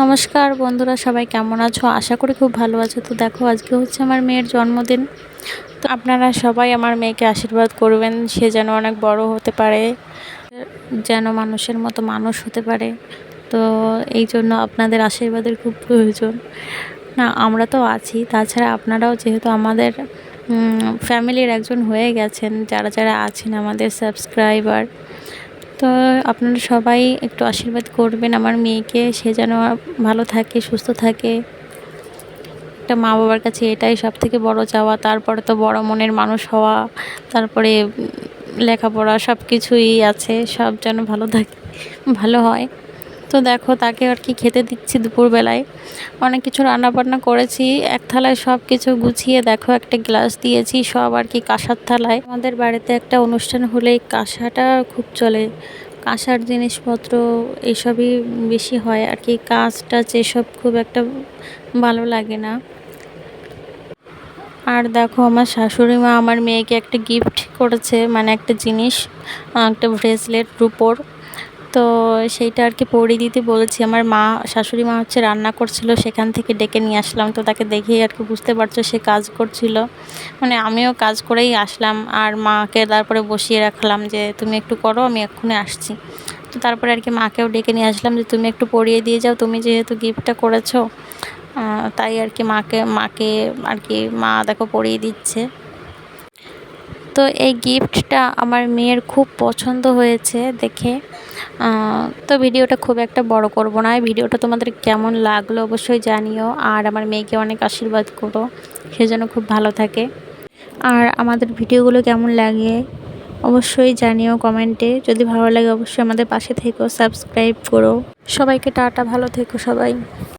নমস্কার বন্ধুরা, সবাই কেমন আছো? আশা করি খুব ভালো আছো। তো দেখো, আজকে হচ্ছে আমার মেয়ের জন্মদিন। তো আপনারা সবাই আমার মেয়েকে আশীর্বাদ করবেন, সে যেন অনেক বড় হতে পারে, যেন মানুষের মতো মানুষ হতে পারে। তো এই জন্য আপনাদের আশীর্বাদের খুব প্রয়োজন। না, আমরা তো আছি, তাছাড়া আপনারাও যেহেতু আমাদের ফ্যামিলির একজন হয়ে গেছেন, যারা যারা আছেন আমাদের সাবস্ক্রাইবার, তো আপনারা সবাই একটু আশীর্বাদ করবেন আমার মেয়েকে, সে যেন ভালো থাকে, সুস্থ থাকে। একটা মা বাবার কাছে এটাই সবথেকে বড় চাওয়া। তারপরে তো বড় মনের মানুষ হওয়া, তারপরে লেখাপড়া সব কিছুই আছে, সব যেন ভালো থাকে, ভালো হয়। তো দেখো, তাকে আর কি খেতে দিচ্ছি দুপুরবেলায়। অনেক কিছু রান্নাবান্না করেছি, এক থালায় সব কিছু গুছিয়ে দেখো একটা গ্লাস দিয়েছি, সব আর কি কাঁসার থালায়। আমাদের বাড়িতে একটা অনুষ্ঠান হলেই কাঁসাটা খুব চলে, কাঁসার জিনিসপত্র এসবই বেশি হয় আর কি। কাঁচ টাচ এসব খুব একটা ভালো লাগে না। আর দেখো, আমার শাশুড়ি মা আমার মেয়েকে একটা গিফট করেছে, মানে একটা জিনিস, একটা ব্রেসলেট রূপোর। তো সেইটা আর কি পরিয়ে দিতে বলেছি। আমার মা, শাশুড়ি মা হচ্ছে রান্না করছিল, সেখান থেকে ডেকে নিয়ে আসলাম। তো তাকে দেখেই আর কি বুঝতে পারছো সে কাজ করছিল, মানে আমিও কাজ করেই আসলাম। আর মাকে তারপরে বসিয়ে রাখলাম যে তুমি একটু করো, আমি এক্ষুনি আসছি। তো তারপরে আর কি মাকেও ডেকে নিয়ে আসলাম যে তুমি একটু পরিয়ে দিয়ে যাও, তুমি যেহেতু গিফটটা করেছো। তাই আর কি মাকে আর কি মা দেখো পরিয়ে দিচ্ছে। তো এই গিফটটা আমার মেয়ের খুব পছন্দ হয়েছে দেখে। তো ভিডিওটা খুব একটা বড় করব না। ভিডিওটা তোমাদের কেমন লাগলো অবশ্যই জানিও, আর আমার মেয়েকে অনেক আশীর্বাদ করো, সে যেন খুব ভালো থাকে। আর আমাদের ভিডিওগুলো কেমন লাগে অবশ্যই জানিও কমেন্টে। যদি ভালো লাগে অবশ্যই আমাদের পাশে থেকো, সাবস্ক্রাইব করো। সবাইকে টাটা, ভালো থেকো সবাই।